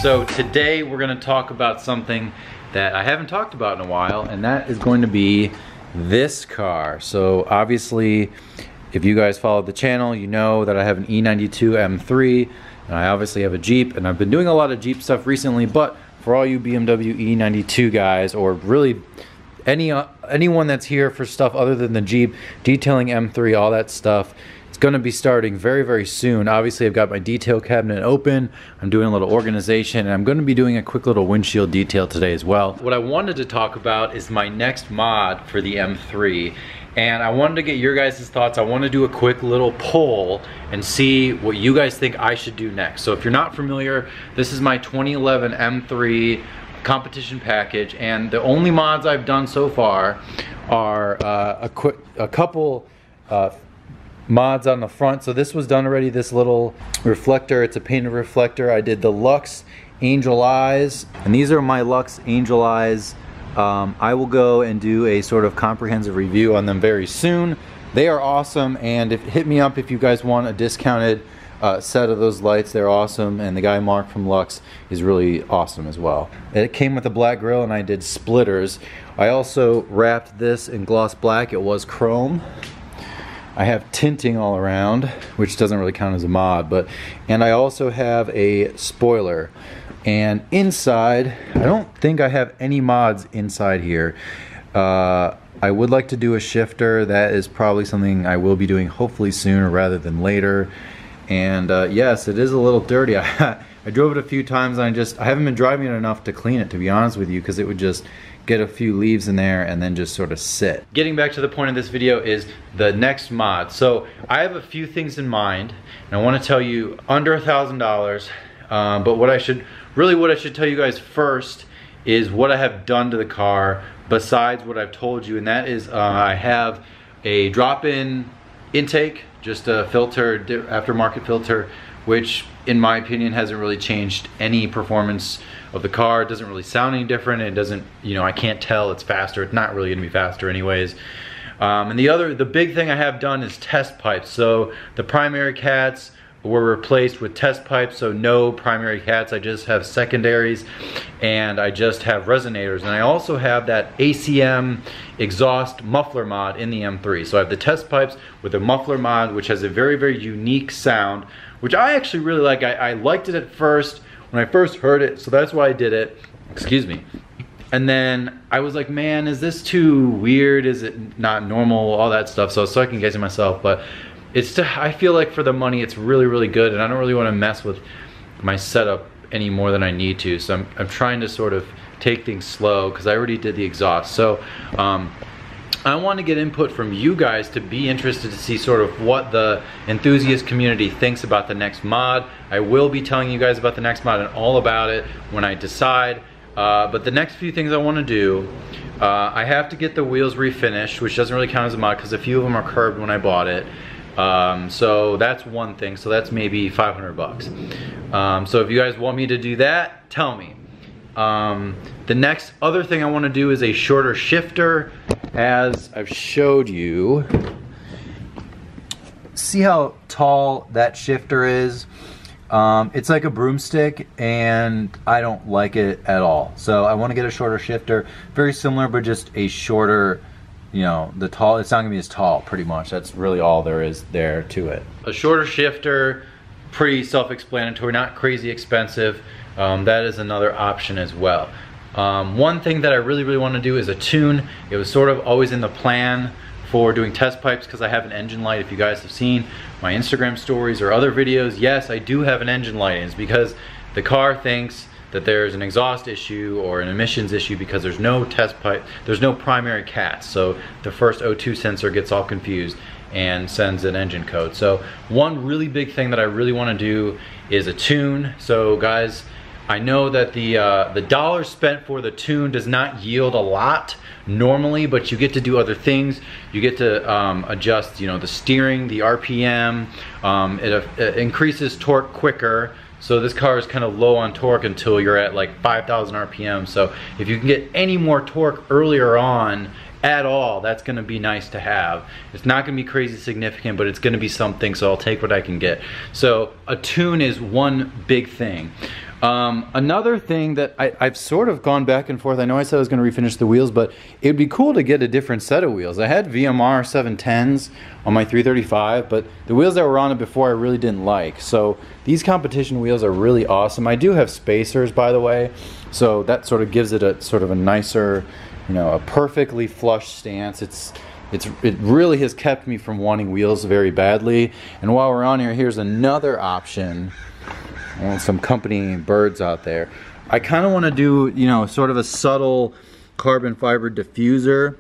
So today we're going to talk about something that I haven't talked about in a while, and that is going to be this car. So obviously, if you guys follow the channel, you know that I have an E92 M3, and I obviously have a Jeep, and I've been doing a lot of Jeep stuff recently, but for all you BMW E92 guys, or really anyone that's here for stuff other than the Jeep, detailing M3, all that stuff, it's going to be starting very, very soon. Obviously, I've got my detail cabinet open. I'm doing a little organization, and I'm going to be doing a quick little windshield detail today as well. What I wanted to talk about is my next mod for the M3, and I wanted to get your guys' thoughts. I want to do a quick little poll and see what you guys think I should do next. So if you're not familiar, this is my 2011 M3 competition package, and the only mods I've done so far are a couple mods on the front. So this was done already, this little reflector, it's a painted reflector. I did the Lux Angel Eyes, and these are my Lux Angel Eyes. I will go and do a sort of comprehensive review on them very soon. They are awesome, and hit me up if you guys want a discounted set of those lights. They're awesome, and the guy Mark from Lux is really awesome as well. It came with a black grille, and I did splitters. I also wrapped this in gloss black. It was chrome. I have tinting all around, which doesn't really count as a mod, and I also have a spoiler. And inside, I don't think I have any mods inside here. I would like to do a shifter. That is probably something I will be doing hopefully sooner rather than later. And yes, it is a little dirty. I drove it a few times, and I haven't been driving it enough to clean it, to be honest with you, because it would just get a few leaves in there and then just sort of sit. Getting back to the point of this video is the next mod. So I have a few things in mind, and I want to tell you under $1,000. But what I should tell you guys first is what I have done to the car besides what I've told you, and that is I have a drop-in intake, just a filter, aftermarket filter, which in my opinion hasn't really changed any performance of the car. It doesn't really sound any different. It doesn't, you know, I can't tell it's faster. It's not really gonna be faster anyways. And the big thing I have done is test pipes. So the primary cats were replaced with test pipes, so no primary cats. I just have secondaries, and I just have resonators. And I also have that ACM exhaust muffler mod in the M3. So I have the test pipes with a muffler mod, which has a very, very unique sound, which I actually really like. I liked it at first when I first heard it, so that's why I did it. Excuse me. And then I was like, man, is this too weird? Is it not normal? All that stuff. So I was second guessing myself, but I feel like for the money, it's really, really good, and I don't really want to mess with my setup any more than I need to. So I'm trying to sort of take things slow because I already did the exhaust. So I want to get input from you guys to be interested to see sort of what the enthusiast community thinks about the next mod. I will be telling you guys about the next mod and all about it when I decide. But the next few things I want to do, I have to get the wheels refinished, which doesn't really count as a mod because a few of them are curved when I bought it. So that's one thing, so that's maybe 500 bucks. So if you guys want me to do that, tell me. The next other thing I want to do is a shorter shifter, as I've showed you. See how tall that shifter is? It's like a broomstick, and I don't like it at all. So I want to get a shorter shifter, very similar, but just a shorter, you know, it's not gonna be as tall, pretty much. That's really all there is there to it. A shorter shifter, pretty self-explanatory, not crazy expensive. That is another option as well. One thing that I really, really want to do is a tune. It was sort of always in the plan for doing test pipes because I have an engine light. If you guys have seen my Instagram stories or other videos, yes, I do have an engine light. It's because the car thinks that there's an exhaust issue or an emissions issue because there's no test pipe, there's no primary cats. So the first O2 sensor gets all confused and sends an engine code. So one really big thing that I really want to do is a tune. So guys, I know that the dollar spent for the tune does not yield a lot normally, but you get to do other things. You get to adjust, you know, the steering, the RPM. It increases torque quicker. So this car is kind of low on torque until you're at like 5,000 RPM. So if you can get any more torque earlier on at all, that's gonna be nice to have. It's not gonna be crazy significant, but it's gonna be something, so I'll take what I can get. So a tune is one big thing. Another thing that I've sort of gone back and forth. I know I said I was going to refinish the wheels, but it'd be cool to get a different set of wheels. I had VMR 710s on my 335, but the wheels that were on it before I really didn't like. So these competition wheels are really awesome. I do have spacers, by the way, so that sort of gives it a sort of a nicer, you know, a perfectly flush stance. It really has kept me from wanting wheels very badly. And while we're on here, here's another option. Some company birds out there. I kind of want to do, you know, sort of a subtle carbon fiber diffuser,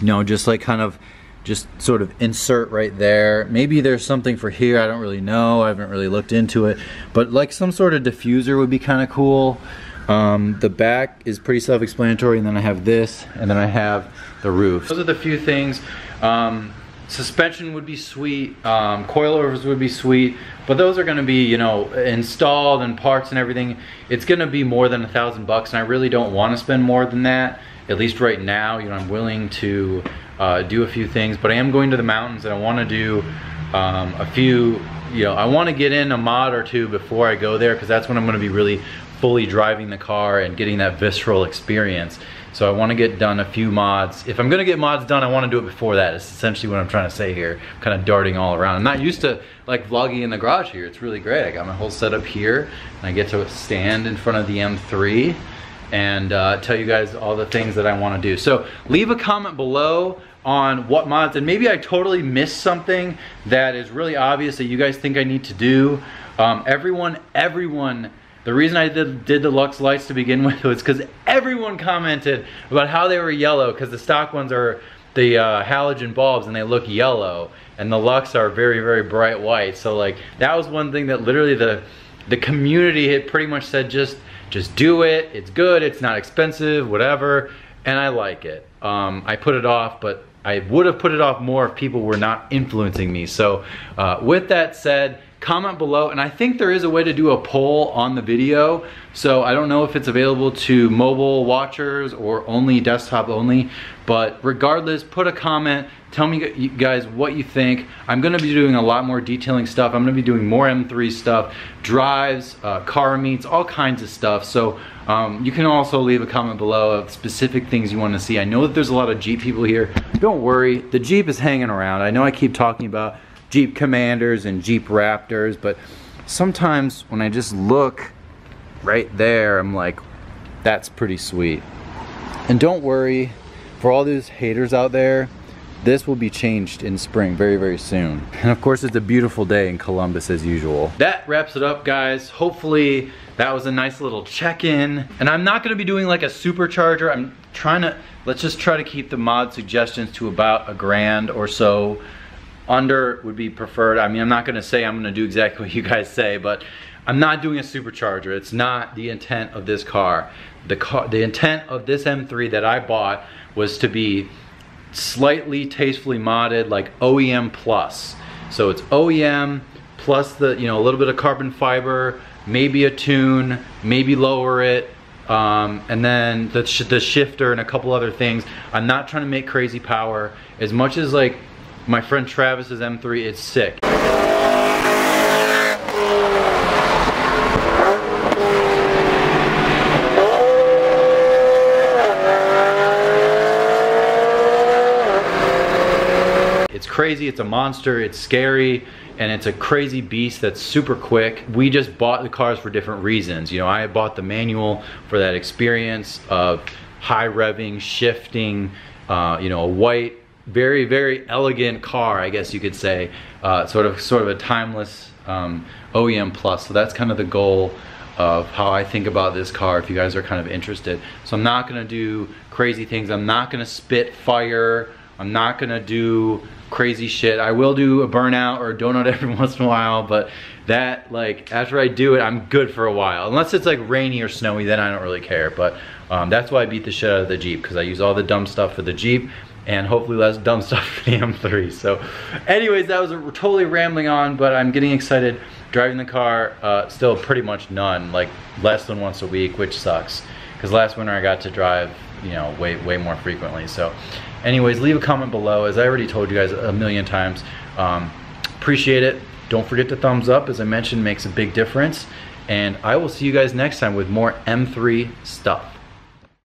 you know, just like kind of just sort of insert right there. Maybe there's something for here, I don't really know, I haven't really looked into it, but like some sort of diffuser would be kind of cool. The back is pretty self-explanatory, and then I have this, and then I have the roof. Those are the few things. Suspension would be sweet, coilovers would be sweet, but those are gonna be, you know, installed and parts and everything. It's gonna be more than $1,000 bucks, and I really don't wanna spend more than that, at least right now. You know, I'm willing to do a few things, but I am going to the mountains, and I wanna do a few, you know, I wanna get in a mod or two before I go there, because that's when I'm gonna be really fully driving the car and getting that visceral experience. So I want to get done a few mods. If I'm going to get mods done, I want to do it before that. It's essentially what I'm trying to say here. I'm kind of darting all around. I'm not used to like vlogging in the garage here. It's really great. I got my whole setup here, and I get to stand in front of the M3 and tell you guys all the things that I want to do. So leave a comment below on what mods, and maybe I totally missed something that is really obvious that you guys think I need to do. Everyone, the reason I did the Lux lights to begin with was because everyone commented about how they were yellow, because the stock ones are the halogen bulbs and they look yellow, and the Lux are very, very bright white. So like that was one thing that literally the community had pretty much said, just do it, it's good, it's not expensive, whatever, and I like it. I put it off, but I would have put it off more if people were not influencing me. So with that said, comment below, and I think there is a way to do a poll on the video, so I don't know if it's available to mobile watchers or only desktop only, but regardless, put a comment, tell me you guys what you think. I'm gonna be doing a lot more detailing stuff. I'm gonna be doing more M3 stuff, drives, car meets, all kinds of stuff. So you can also leave a comment below of specific things you want to see. I know that there's a lot of Jeep people here. Don't worry, the Jeep is hanging around. I know I keep talking about Jeep Commanders and Jeep Raptors, but sometimes when I just look right there, I'm like, that's pretty sweet. And don't worry, for all those haters out there, this will be changed in spring very, very soon. And of course, it's a beautiful day in Columbus as usual. That wraps it up, guys. Hopefully that was a nice little check-in. And I'm not gonna be doing like a supercharger. I'm trying to, let's just try to keep the mod suggestions to about $1,000 or so. Under would be preferred. I mean, I'm not gonna say I'm gonna do exactly what you guys say, but I'm not doing a supercharger. It's not the intent of this car. The intent of this M3 that I bought was to be slightly tastefully modded, like OEM plus. So it's OEM plus the, you know, a little bit of carbon fiber, maybe a tune, maybe lower it, and then the shifter and a couple other things. I'm not trying to make crazy power. As much as like my friend Travis's M3, it's sick. It's crazy, it's a monster, it's scary, and it's a crazy beast that's super quick. We just bought the cars for different reasons. You know, I bought the manual for that experience of high revving, shifting, you know, a white, very, very elegant car, I guess you could say, sort of a timeless OEM plus. So that's kind of the goal of how I think about this car, if you guys are kind of interested. So I'm not gonna do crazy things. I'm not gonna spit fire. I'm not gonna do crazy shit. I will do a burnout or a donut every once in a while, but that, like, after I do it, I'm good for a while. Unless it's like rainy or snowy, then I don't really care. But that's why I beat the shit out of the Jeep, because I use all the dumb stuff for the Jeep and hopefully less dumb stuff for the M3. So anyways, that was totally rambling on, but I'm getting excited. Driving the car, still pretty much none, like less than once a week, which sucks. Because last winter I got to drive, you know, way more frequently. So anyways, leave a comment below. As I already told you guys a million times, appreciate it. Don't forget to thumbs up, as I mentioned, makes a big difference. and I will see you guys next time with more M3 stuff.